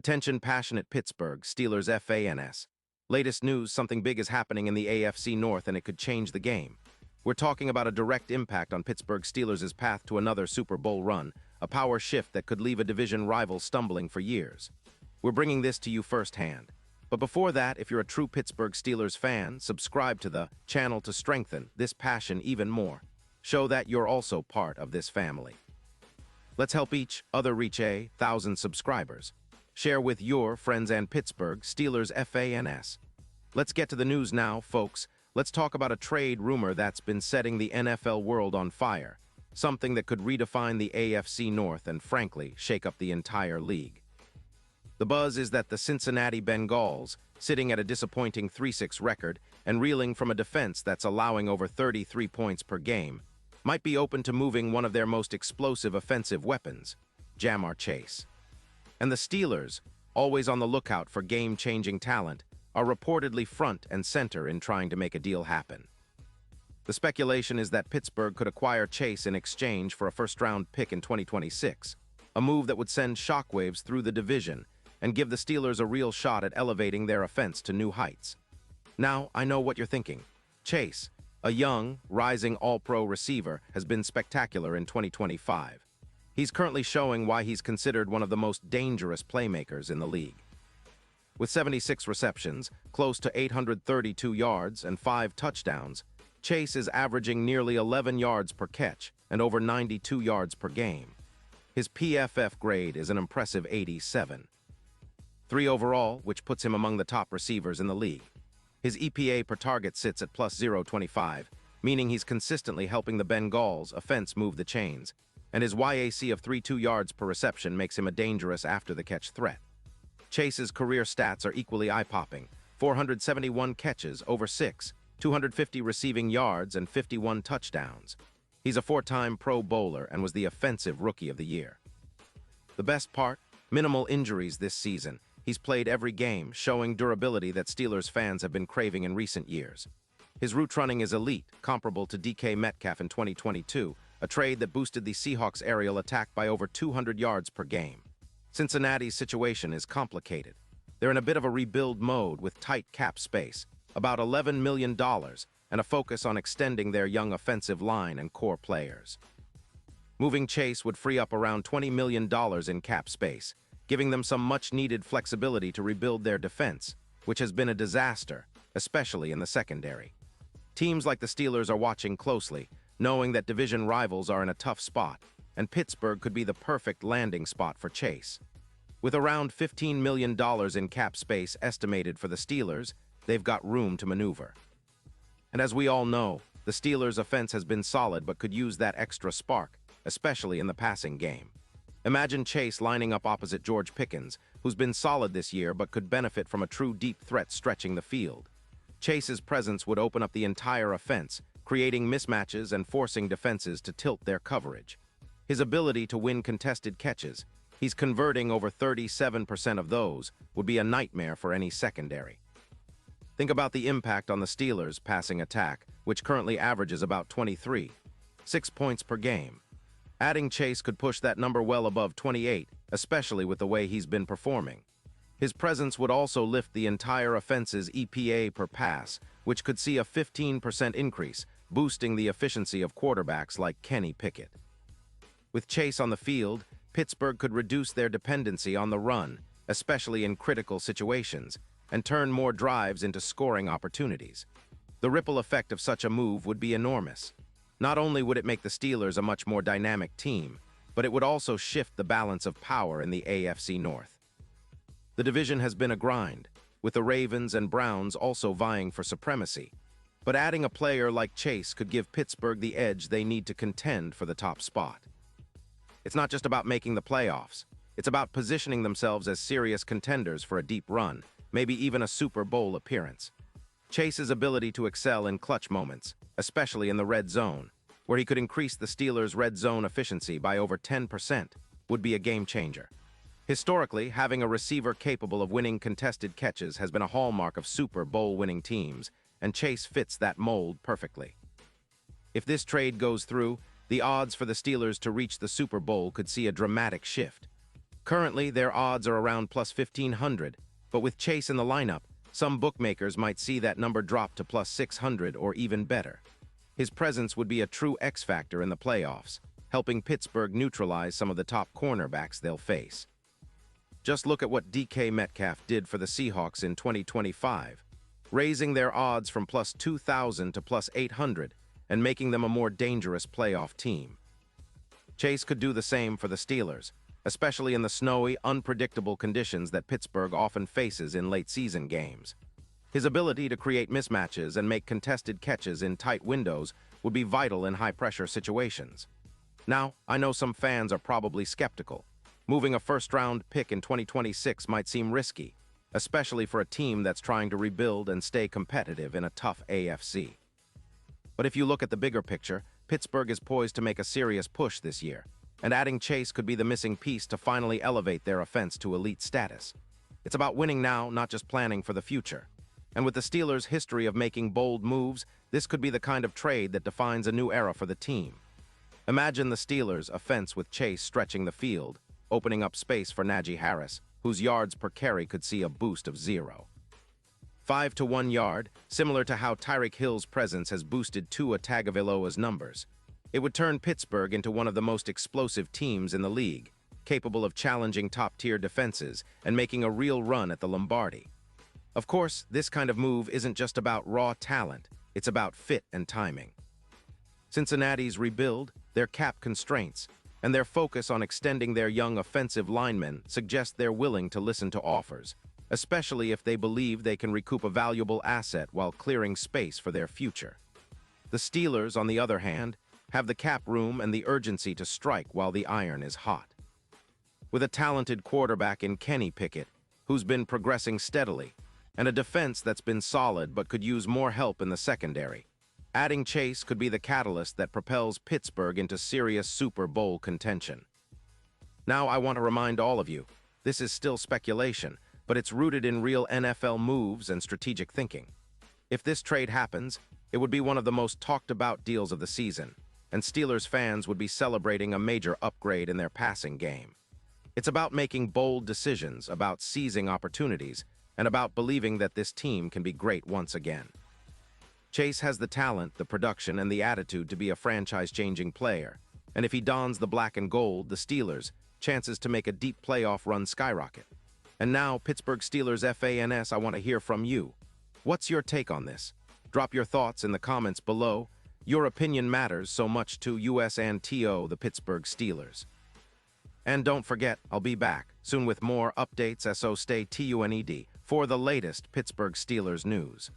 Attention passionate Pittsburgh Steelers fans. Latest news, something big is happening in the AFC North and it could change the game. We're talking about a direct impact on Pittsburgh Steelers' path to another Super Bowl run, a power shift that could leave a division rival stumbling for years. We're bringing this to you firsthand. But before that, if you're a true Pittsburgh Steelers fan, subscribe to the channel to strengthen this passion even more. Show that you're also part of this family. Let's help each other reach 1,000 subscribers. Share with your friends and Pittsburgh Steelers fans. Let's get to the news now, folks. Let's talk about a trade rumor that's been setting the NFL world on fire. Something that could redefine the AFC North and, frankly, shake up the entire league. The buzz is that the Cincinnati Bengals, sitting at a disappointing 3-6 record and reeling from a defense that's allowing over 33 points per game, might be open to moving one of their most explosive offensive weapons, Ja'Marr Chase. And the Steelers, always on the lookout for game-changing talent, are reportedly front and center in trying to make a deal happen. The speculation is that Pittsburgh could acquire Chase in exchange for a first-round pick in 2026, a move that would send shockwaves through the division and give the Steelers a real shot at elevating their offense to new heights. Now, I know what you're thinking. Chase, a young, rising all-pro receiver, has been spectacular in 2025. He's currently showing why he's considered one of the most dangerous playmakers in the league. With 76 receptions, close to 832 yards, and 5 touchdowns, Chase is averaging nearly 11 yards per catch and over 92 yards per game. His PFF grade is an impressive 87. 3 overall, which puts him among the top receivers in the league. His EPA per target sits at plus 0.25, meaning he's consistently helping the Bengals' offense move the chains, and his YAC of 3.2 yards per reception makes him a dangerous after-the-catch threat. Chase's career stats are equally eye-popping: 471 catches, over 6, 250 receiving yards, and 51 touchdowns. He's a 4-time Pro Bowler and was the Offensive Rookie of the Year. The best part? Minimal injuries this season. He's played every game, showing durability that Steelers fans have been craving in recent years. His route running is elite, comparable to DK Metcalf in 2022, a trade that boosted the Seahawks' aerial attack by over 200 yards per game. Cincinnati's situation is complicated. They're in a bit of a rebuild mode with tight cap space, about $11 million, and a focus on extending their young offensive line and core players. Moving Chase would free up around $20 million in cap space, giving them some much-needed flexibility to rebuild their defense, which has been a disaster, especially in the secondary. Teams like the Steelers are watching closely, knowing that division rivals are in a tough spot, and Pittsburgh could be the perfect landing spot for Chase. With around $15 million in cap space estimated for the Steelers, they've got room to maneuver. And as we all know, the Steelers' offense has been solid but could use that extra spark, especially in the passing game. Imagine Chase lining up opposite George Pickens, who's been solid this year but could benefit from a true deep threat stretching the field. Chase's presence would open up the entire offense, creating mismatches and forcing defenses to tilt their coverage. His ability to win contested catches, he's converting over 37% of those, would be a nightmare for any secondary. Think about the impact on the Steelers' passing attack, which currently averages about 6 points per game. Adding Chase could push that number well above 28, especially with the way he's been performing. His presence would also lift the entire offense's EPA per pass, which could see a 15% increase, boosting the efficiency of quarterbacks like Kenny Pickett. With Chase on the field, Pittsburgh could reduce their dependency on the run, especially in critical situations, and turn more drives into scoring opportunities. The ripple effect of such a move would be enormous. Not only would it make the Steelers a much more dynamic team, but it would also shift the balance of power in the AFC North. The division has been a grind, with the Ravens and Browns also vying for supremacy. But adding a player like Chase could give Pittsburgh the edge they need to contend for the top spot. It's not just about making the playoffs. It's about positioning themselves as serious contenders for a deep run, maybe even a Super Bowl appearance. Chase's ability to excel in clutch moments, especially in the red zone, where he could increase the Steelers' red zone efficiency by over 10%, would be a game-changer. Historically, having a receiver capable of winning contested catches has been a hallmark of Super Bowl-winning teams, and Chase fits that mold perfectly. If this trade goes through, the odds for the Steelers to reach the Super Bowl could see a dramatic shift. Currently, their odds are around plus 1,500, but with Chase in the lineup, some bookmakers might see that number drop to plus 600 or even better. His presence would be a true X factor in the playoffs, helping Pittsburgh neutralize some of the top cornerbacks they'll face. Just look at what DK Metcalf did for the Seahawks in 2025, raising their odds from plus 2,000 to plus 800 and making them a more dangerous playoff team. Chase could do the same for the Steelers, especially in the snowy, unpredictable conditions that Pittsburgh often faces in late-season games. His ability to create mismatches and make contested catches in tight windows would be vital in high-pressure situations. Now, I know some fans are probably skeptical. Moving a first-round pick in 2026 might seem risky, especially for a team that's trying to rebuild and stay competitive in a tough AFC. But if you look at the bigger picture, Pittsburgh is poised to make a serious push this year, and adding Chase could be the missing piece to finally elevate their offense to elite status. It's about winning now, not just planning for the future. And with the Steelers' history of making bold moves, this could be the kind of trade that defines a new era for the team. Imagine the Steelers' offense with Chase stretching the field, opening up space for Najee Harris, whose yards per carry could see a boost of 0. 5 to 1 yard, similar to how Tyreek Hill's presence has boosted Tua Tagovailoa's numbers. It would turn Pittsburgh into one of the most explosive teams in the league, capable of challenging top-tier defenses and making a real run at the Lombardi. Of course, this kind of move isn't just about raw talent, it's about fit and timing. Cincinnati's rebuild, their cap constraints, and their focus on extending their young offensive linemen suggest they're willing to listen to offers, especially if they believe they can recoup a valuable asset while clearing space for their future. The Steelers, on the other hand, have the cap room and the urgency to strike while the iron is hot. With a talented quarterback in Kenny Pickett, who's been progressing steadily, and a defense that's been solid but could use more help in the secondary, adding Chase could be the catalyst that propels Pittsburgh into serious Super Bowl contention. Now, I want to remind all of you, this is still speculation, but it's rooted in real NFL moves and strategic thinking. If this trade happens, it would be one of the most talked-about deals of the season, and Steelers fans would be celebrating a major upgrade in their passing game. It's about making bold decisions, about seizing opportunities, and about believing that this team can be great once again. Chase has the talent, the production, and the attitude to be a franchise-changing player, and if he dons the black and gold, the Steelers' chances to make a deep playoff run skyrocket. And now, Pittsburgh Steelers fans, I want to hear from you. What's your take on this? Drop your thoughts in the comments below. Your opinion matters so much to us and the Pittsburgh Steelers. And don't forget, I'll be back soon with more updates, so stay tuned for the latest Pittsburgh Steelers news.